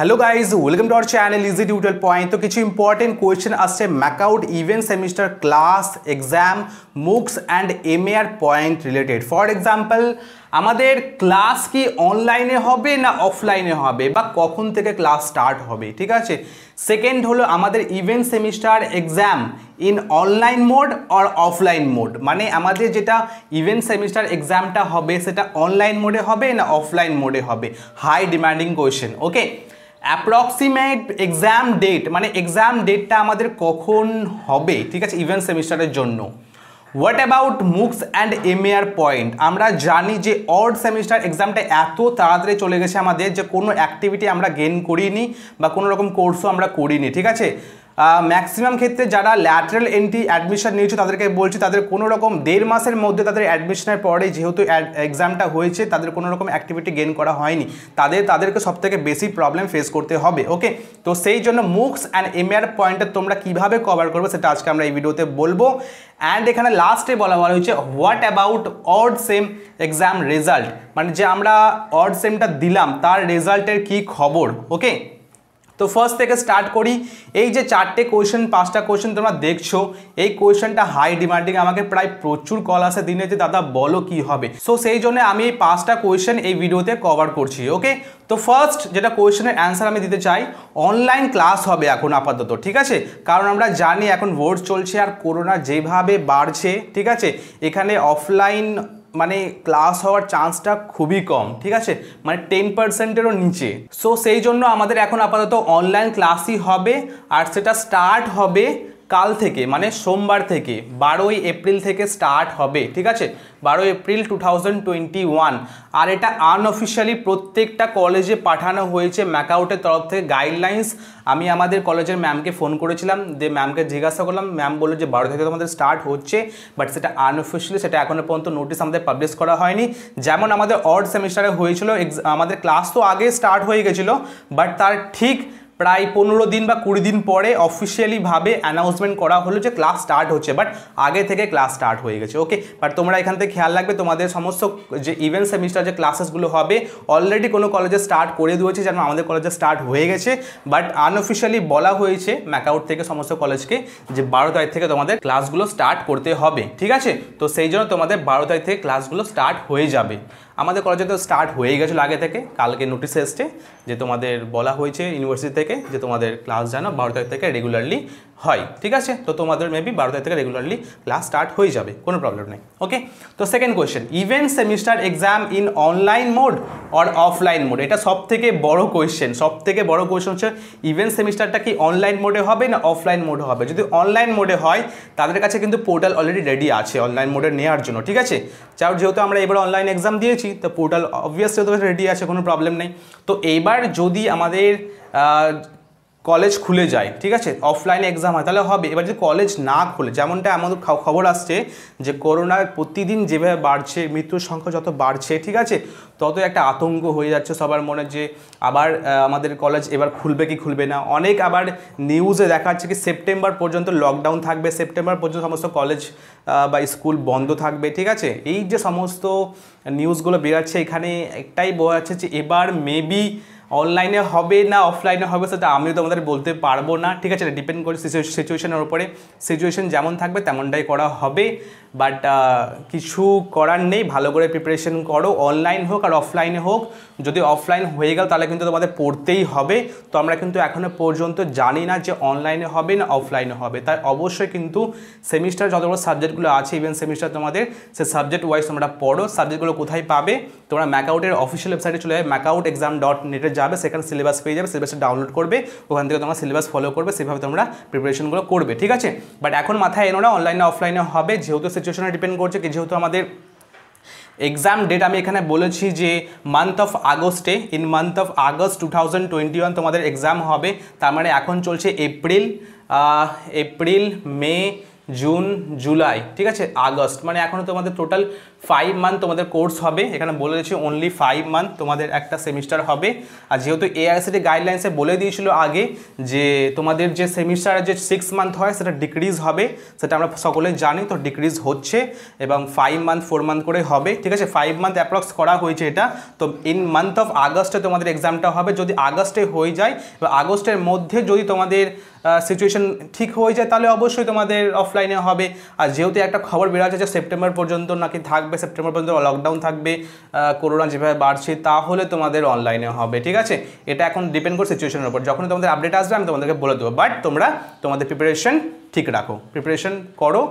Hello guys welcome to our channel easy tutorial point. तो किछु important question आछे MAKAUT even semester class exam MOOCs and MAR point related. For example আমাদের class কি অনলাইনে হবে না অফলাইনে হবে বা কখন থেকে ক্লাস স্টার্ট হবে, ঠিক আছে। সেকেন্ড হলো আমাদের event semester exam in online mode or offline mode, মানে আমাদের যেটা ইভেন্ট সেমিস্টার এক্সামটা হবে সেটা অনলাইন মোডে হবে না অফলাইন মোডে হবে। High demanding question. Okay, approximate exam date মানে এক্সাম ডেটটা আমাদের কখন হবে, ঠিক আছে, ইভেন্ট সেমিস্টারের জন্য। What about MOOCs and MAR point. আমরা জানি যে অড সেমিস্টার এক্সামটা এত তাড়াতাড়ি চলে গেছে আমাদের যে কোনো অ্যাক্টিভিটি আমরা গেইন করিনি বা কোনো রকম কোর্সও আমরা করিনি, ঠিক আছে। ম্যাক্সিমাম ক্ষেত্রে যারা ল্যাটারাল এন্ট্রি অ্যাডমিশন নিয়েছে তাদেরকে বলছি তাদের কোনো রকম 1.5 মাসের মধ্যে তাদের অ্যাডমিশনের পরে যেহেতু এক্সামটা হয়েছে তাদের কোনো রকম অ্যাক্টিভিটি গেইন করা হয়নি, তাদেরকে সবথেকে বেশি প্রবলেম ফেস করতে হবে। ওকে, তো সেই জন্য মুক্স অ্যান্ড এমএআর পয়েন্টে তোমরা কীভাবে কভার করবে সেটা আজকে আমরা এই ভিডিওতে বলবো। অ্যান্ড এখানে লাস্টে বলা হয়েছে what about odd same exam result, মানে যে আমরা অড সেমটা দিলাম তার রেজাল্টের কী খবর। ওকে, তো ফার্স্ট থেকে স্টার্ট করি। এই যে 4টে কোয়েশ্চেন 5টা কোয়েশ্চেন তোমরা দেখছো, এই কোয়েশ্চেনটা হাই ডিমান্ডিং, আমাকে প্রায় প্রচুর কল আসে দিনে যে দাদা বলো কি হবে। সো সেই জন্য আমি এই 5টা কোয়েশ্চেন এই ভিডিওতে কভার করছি। ওকে, তো ফার্স্ট যেটা কোয়েশ্চেনের অ্যান্সার আমি দিতে চাই, অনলাইন ক্লাস হবে এখন আপাতত, ঠিক আছে। কারণ আমরা জানি এখন ভোট চলছে আর করোনা যেভাবে বাড়ছে, ঠিক আছে, এখানে অফলাইন মানে ক্লাস হওয়ার চান্সটা খুবই কম, ঠিক আছে, মানে 10%-এরও নিচে। সো সেই জন্য আমাদের এখন আপাতত অনলাইন ক্লাসই হবে আর সেটা স্টার্ট হবে কাল থেকে, মানে সোমবার থেকে 12ই এপ্রিল থেকে স্টার্ট হবে, ঠিক আছে, 12 এপ্রিল 2021। আর এটা আনঅফিশিয়ালি প্রত্যেকটা কলেজে পাঠানো হয়েছে ম্যাকআউটের তরফ থেকে গাইডলাইন্স। আমি আমাদের কলেজের ম্যামকে ফোন করেছিলাম, যে ম্যামকে জিজ্ঞাসা করলাম, ম্যাম বললো যে 12 থেকে তোমাদের স্টার্ট হচ্ছে, বাট সেটা আনঅফিশিয়ালি, সেটা এখনও পর্যন্ত নোটিস আমাদের পাবলিশ করা হয়নি। যেমন আমাদের অড সেমিস্টারে হয়েছিল, আমাদের ক্লাস তো আগে স্টার্ট হয়ে গেছিলো, বাট তার ঠিক প্রায় 15 দিন বা 20 দিন পরে অফিসিয়ালিভাবে অ্যানাউন্সমেন্ট করা হলো যে ক্লাস স্টার্ট হচ্ছে, বাট আগে থেকে ক্লাস স্টার্ট হয়ে গেছে। ওকে, বাট তোমরা এখান থেকে খেয়াল রাখবে তোমাদের সমস্ত যে ইভেন্ট সেমিস্টার যে ক্লাসেসগুলো হবে অলরেডি কোনো কলেজে স্টার্ট করে দিয়েছে, যেমন আমাদের কলেজে স্টার্ট হয়ে গেছে, বাট আনঅফিসিয়ালি বলা হয়েছে ম্যাকআউট থেকে সমস্ত কলেজকে যে 12 তারিখ থেকে তোমাদের ক্লাসগুলো স্টার্ট করতে হবে, ঠিক আছে। তো সেই জন্য তোমাদের 12 তারিখ থেকে ক্লাসগুলো স্টার্ট হয়ে যাবে। আমাদের কলেজে তো স্টার্ট হয়ে গেছিলো আগে থেকে, কালকে নোটিশ এসছে যে তোমাদের বলা হয়েছে ইউনিভার্সিটি থেকে যে তোমাদের ক্লাস যেন 12 তারিখ থেকে রেগুলারলি হয়, ঠিক আছে। তো তোমাদের মেবি 12 তারিখ থেকে রেগুলারলি ক্লাস স্টার্ট হয়ে যাবে, কোনো প্রবলেম নেই। ওকে, তো second question, event semester exam in online mode or offline mode. এটা সব থেকে বড় কোয়েশ্চেন, হচ্ছে ইভেন্ট সেমিস্টারটা কি অনলাইন মোডে হবে না অফলাইন মোডে হবে। যদি অনলাইন মোডে হয় তাদের কাছে কিন্তু পোর্টাল অলরেডি রেডি আছে অনলাইন মোডে নেওয়ার জন্য, ঠিক আছে। যেহেতু আমরা এবার অনলাইন এক্সাম দিয়েছি তো পোর্টাল অবভিয়াসলি রেডি আছে, কোনো প্রবলেম নেই। তো এইবার যদি আমাদের কলেজ খুলে যায়, ঠিক আছে, অফলাইনে এক্সাম হয় তাহলে হবে। এবার যদি কলেজ না খুলে, যেমনটা আমাদের খবর আসছে যে করোনার প্রতিদিন যেভাবে বাড়ছে, মৃত্যুর সংখ্যা যত বাড়ছে, ঠিক আছে, তত একটা আতঙ্ক হয়ে যাচ্ছে সবার মনে যে আবার আমাদের কলেজ এবার খুলবে কি খুলবে না। অনেক আবার নিউজে দেখাচ্ছে কি সেপ্টেম্বর পর্যন্ত লকডাউন থাকবে, সেপ্টেম্বর পর্যন্ত সমস্ত কলেজ বা স্কুল বন্ধ থাকবে, ঠিক আছে। এই যে সমস্ত নিউজগুলো বেরাচ্ছে এখানে একটাই বোঝা যাচ্ছে যে এবার মেবি অনলাইনে হবে না অফলাইনে হবে সেটা আমিও তোমাদের বলতে পারবো না, ঠিক আছে। ডিপেন্ড করে সিচুয়েশনের উপরে, সিচুয়েশন যেমন থাকবে তেমনটাই করা হবে, বাট কিছু করার নেই। ভালো করে প্রিপারেশন করো, অনলাইন হোক আর অফলাইনে হোক। যদি অফলাইন হয়ে গেল তাহলে কিন্তু তোমাদের পড়তেই হবে। তো আমরা কিন্তু এখনও পর্যন্ত জানি না যে অনলাইনে হবে না অফলাইনে হবে, তাই অবশ্যই কিন্তু সেমিস্টার যতগুলো সাবজেক্টগুলো আছে ইভেন্ট সেমিস্টার তোমাদের সে সাবজেক্ট ওয়াইজ তোমরা পড়ো। সাবজেক্টগুলো কোথায় পাবে, তোমরা ম্যাকআউটের অফিসিয়াল ওয়েবসাইটে চলে যাবে, macouteexam.net যাবে, সেখানে সিলেবাস পেয়ে যাবে, সিলেবাসটা ডাউনলোড করবে, ওখান থেকে তোমরা সিলেবাস ফলো করবে, সেভাবে তোমরা প্রিপারেশনগুলো করবে, ঠিক আছে। বাট এখন মাথায় এনো না অনলাইনে অফলাইনে হবে, যেহেতু সিচুয়েশনে ডিপেন্ড করছে কি, যেহেতু আমাদের এক্সাম ডেট আমি এখানে বলেছি যে মান্থ অফ আগস্টে, ইন মান্থ অফ আগস্ট 2021 তোমাদের এক্সাম হবে। তার মানে এখন চলছে এপ্রিল, মে, জুন, জুলাই, ঠিক আছে, আগস্ট, মানে এখনও তোমাদের টোটাল 5 মান্থ তোমাদের কোর্স হবে। এখানে বলে দিয়েছি অনলি 5 মান্থ তোমাদের একটা সেমিস্টার হবে। আর যেহেতু এআইসিটি গাইডলাইন্সে বলে দিয়েছিল আগে যে তোমাদের যে সেমিস্টার যে 6 মান্থ হয় সেটা ডিক্রিজ হবে, সেটা আমরা সকলে জানি, তো ডিক্রিজ হচ্ছে এবং 5 মান্থ 4 মান্থ করে হবে, ঠিক আছে। 5 মান্থ অ্যাপ্রক্স করা হয়েছে এটা। তো ইন মান্থ অফ আগস্টে তোমাদের এক্সামটা হবে। যদি আগস্টে হয়ে যায় বা আগস্টের মধ্যে যদি তোমাদের সিচুয়েশন ঠিক হয়ে যায় তাহলে অবশ্যই তোমাদের অফলাইনে হবে। আর যেহেতু একটা খবর বেরোচ্ছে যে সেপ্টেম্বর পর্যন্ত নাকি থাকবে, সেপ্টেম্বর পর্যন্ত লকডাউন থাকবে, করোনা যেভাবে বাড়ছে, তাহলে তোমাদের অনলাইনে হবে, ঠিক আছে। এটা এখন ডিপেন্ড করে সিচুয়েশনের উপর। যখন তোমাদের আপডেট আসবে আমি তোমাদেরকে বলে দেবো, বাট তোমরা তোমাদের প্রিপারেশন ঠিক রাখো, প্রিপারেশন করো,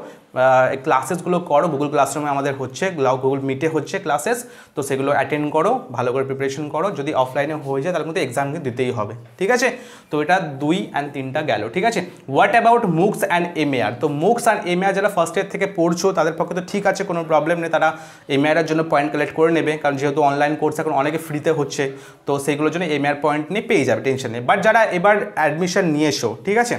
ক্লাসেসগুলো করো। গুগল ক্লাসরুমে আমাদের হচ্ছে, গুগল মিটে হচ্ছে ক্লাসেস, তো সেগুলো অ্যাটেন্ড করো, ভালো করে প্রিপারেশন করো। যদি অফলাইনে হয়ে যায় তাহলে কিন্তু এক্সাম কিন্তু দিতেই হবে, ঠিক আছে। তো এটা 2 আর 3টা গেল, ঠিক আছে। What about MOOCs and MAR? তো মুকস আর এমএআর যারা ফার্স্ট ইয়ার থেকে পড়ছো তাদের পক্ষে তো ঠিক আছে, কোনো প্রবলেম নেই, তারা এমএআর জন্য পয়েন্ট কালেক্ট করে নেবে, কারণ যেহেতু অনলাইন কোর্স এখন অনেকে ফ্রিতে হচ্ছে, তো সেইগুলোর জন্য এমএআর পয়েন্ট নিয়ে পেয়ে যাবে, টেনশন নেই। বাট যারা এবার অ্যাডমিশন নিয়েছো, ঠিক আছে,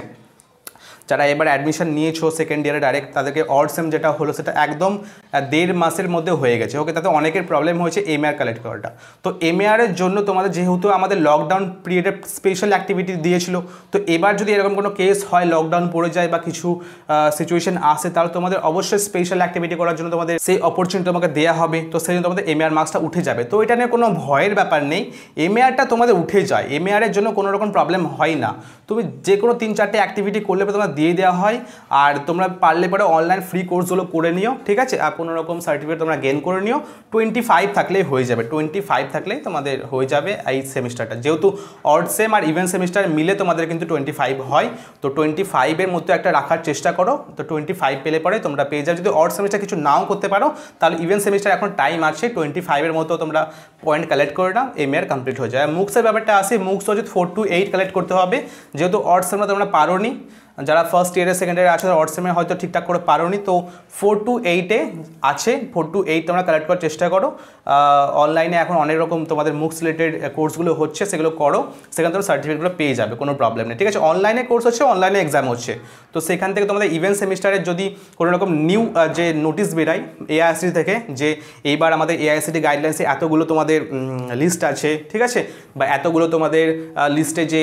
যারা এবার অ্যাডমিশন নিয়েছো সেকেন্ড ইয়ারে ডাইরেক্ট, তাদেরকে অড সেম যেটা হলো সেটা একদম 1.5 মাসের মধ্যে হয়ে গেছে, ওকে। তাতে অনেকের প্রবলেম হয়েছে এমএআর কালেক্ট করাটা। তো এমএআরের জন্য তোমাদের যেহেতু আমাদের লকডাউন পিরিয়ডে স্পেশাল অ্যাক্টিভিটি দিয়েছিল, তো এবার যদি এরকম কোনো কেস হয়, লকডাউন পড়ে যায় বা কিছু সিচুয়েশন আসে, তাহলে তোমাদের অবশ্যই স্পেশাল অ্যাক্টিভিটি করার জন্য তোমাদের সেই অপরচুনিটি তোমাকে দেওয়া হবে। তো সেই জন্য তোমাদের এমএআর মার্কসটা উঠে যাবে। তো এটা নিয়ে কোনো ভয়ের ব্যাপার নেই, এমএআরটা তোমাদের উঠে যায়, এমএআরের জন্য কোনো রকম প্রবলেম হয় না। তুমি যে কোনো 3-4টে অ্যাক্টিভিটি করলে তোমার দিয়ে দেওয়া হয়। আর তোমরা পারলে পরে অনলাইন ফ্রি কোর্সগুলো করে নিও, ঠিক আছে। আর কোনো রকম সার্টিফিকেট তোমরা গেন করে নিও। 25 থাকলেই হয়ে যাবে, 25 থাকলেই তোমাদের হয়ে যাবে এই সেমিস্টারটা। যেহেতু অড সেম আর ইভেন সেমিস্টার মিলে তোমাদের কিন্তু 25 হয়, তো 25-এর মধ্যে একটা রাখার চেষ্টা করো। তো 25 পেলে পরে তোমরা পেয়ে যাবে। যদি অড সেমিস্টার কিছু নাও করতে পারো তাহলে ইভেন সেমিস্টার এখন টাইম আছে, 25-এর মতো তোমরা পয়েন্ট কালেক্ট করে নাও, এমএআর কমপ্লিট হয়ে যায়। মুকসের ব্যাপারটা আসে, মুকস হচ্ছে 4 to 8 কালেক্ট করতে হবে। যেহেতু অড সেমটা তোমরা পারো নি, যারা ফার্স্ট ইয়ারে সেকেন্ড ইয়ারে আছে অড সেমে হয়তো ঠিকঠাক করে পারোনি, তো 4 to 8-এ আছে, 4 to 8 তোমরা কালেক্ট করার চেষ্টা করো। অনলাইনে এখন অনেক রকম তোমাদের মুকস রিলেটেড কোর্সগুলো হচ্ছে, সেগুলো করো, সেখান থেকে সার্টিফিকেটগুলো পেয়ে যাবে, কোনো প্রবলেম নেই, ঠিক আছে। অনলাইনে কোর্স হচ্ছে, অনলাইনে এক্সাম হচ্ছে, তো সেখান থেকে তোমাদের ইভেন্ট সেমিস্টারের যদি কোনো রকম নিউ যে নোটিশ বেরায় এআইসিটি থেকে যে এইবার আমাদের এআইসিটি গাইডলাইন্সে এতগুলো তোমাদের লিস্ট আছে, ঠিক আছে, বা এতগুলো তোমাদের লিস্টে যে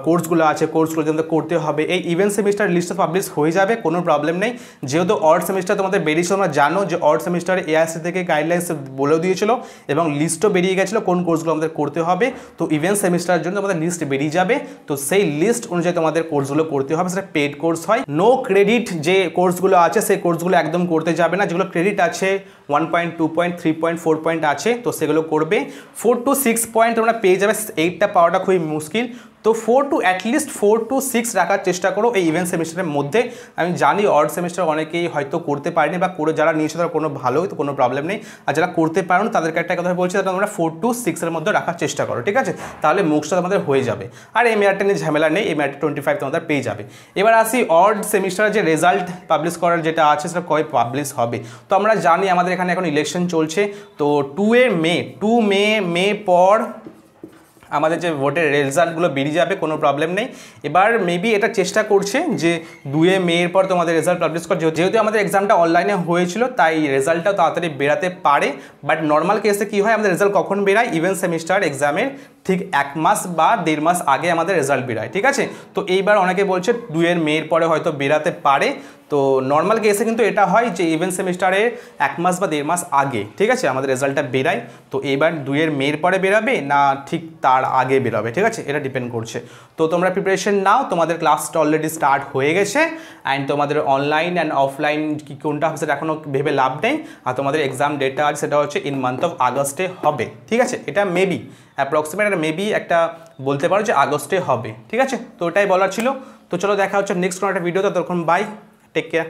কোর্সগুলো আছে, কোর্সগুলো তোমাদের করতে হবে, এই ইভেন্ট সেমিস্টার লিস্টটা পাবলিশ হয়ে যাবে, কোনো প্রবলেম নেই। যেহেতু অড সেমিস্টার তোমাদের বেরিয়েছিল, তোমরা জানো যে অড সেমিস্টারে এআইসি থেকে গাইডলাইন্স বলেও দিয়েছিল এবং লিস্টও বেরিয়ে গেছিলো কোন কোর্সগুলো আমাদের করতে হবে। তো ইভেন্ট সেমিস্টারের জন্য তোমাদের লিস্ট বেরিয়ে যাবে, তো সেই লিস্ট অনুযায়ী তোমাদের কোর্সগুলো করতে হবে। সেটা পেড কোর্স হয়, নো ক্রেডিট যে কোর্সগুলো আছে সেই কোর্সগুলো একদম করতে যাবে না। যেগুলো ক্রেডিট আছে 1 পয়েন্ট 2 পয়েন্ট 3 পয়েন্ট 4 পয়েন্ট আছে, তো সেগুলো করবে। 4 to 6 পয়েন্ট তোমরা পেয়ে যাবে, 8টা পাওয়াটা খুবই মুশকিল। তো 4 to অ্যাটলিস্ট 4 to 6 রাখার চেষ্টা করো এই ইভেন্ট সেমিস্টারের মধ্যে। আমি জানি অড সেমিস্টার অনেকেই হয়তো করতে পারেনি, বা করে যারা নিয়েছে তারা কোনো ভালোই, তো কোনো প্রবলেম নেই। আর যারা করতে পারো না তাদেরকে একটা কথা বলছি, তারা তোমরা 4 to 6-এর মধ্যে রাখার চেষ্টা করো, ঠিক আছে, তাহলে মুকসটা তোমাদের হয়ে যাবে। আর এমএআরটা নিয়ে ঝামেলা নেই, এমএআরটা 25 তোমাদের পেয়ে যাবে। এবার আসি অড সেমিস্টারের যে রেজাল্ট পাবলিশ করার যেটা আছে সেটা কবে পাবলিশ হবে। তো আমরা জানি আমাদের এখানে এখন ইলেকশন চলছে, তো 2 মে পর আমাদের যে ভোটের রেজাল্টগুলো বেরিয়ে যাবে, কোনো প্রবলেম নেই। এবার মেবি এটা চেষ্টা করছে যে 2 মের পর তোমাদের রেজাল্ট পাবলিশ করে, যেহেতু আমাদের এক্সামটা অনলাইনে হয়েছিল তাই রেজাল্টটাও তাড়াতাড়ি বেরাতে পারে। বাট নর্মাল কেসে কী হয়, আমাদের রেজাল্ট কখন বেরায়, ইভেন্ট সেমিস্টার এক্সামের ঠিক 1 মাস বা 1.5 মাস আগে আমাদের রেজাল্ট বেরায়, ঠিক আছে। তো এইবার অনেকে বলছে 2 মের পরে হয়তো বেরাতে পারে। তো নর্মাল কেসে কিন্তু এটা হয় যে ইভেন্ট সেমিস্টারে 1 মাস বা 1.5 মাস আগে, ঠিক আছে, আমাদের রেজাল্টটা বেরায়। তো এইবার 2 মের পরে বেরাবে না ঠিক তার আগে বেরোবে, ঠিক আছে, এটা ডিপেন্ড করছে। তো তোমরা প্রিপারেশন নাও, তোমাদের ক্লাসটা অলরেডি স্টার্ট হয়ে গেছে, অ্যান্ড তোমাদের অনলাইন অ্যান্ড অফলাইন কি কোনটা হবে সেটা এখনও ভেবে লাভ নেই। আর তোমাদের এক্সাম ডেটটা আছে সেটা হচ্ছে ইন মান্থ অফ আগস্টে হবে, ঠিক আছে। এটা মেবি অ্যাপ্রক্সিমেট, এটা মেবি একটা বলতে পারো যে আগস্টে হবে, ঠিক আছে। তো ওটাই বলার ছিল। তো চলো দেখা হচ্ছে নেক্সট কোনো একটা ভিডিওতে, ততক্ষণ বাই, টেক কেয়ার।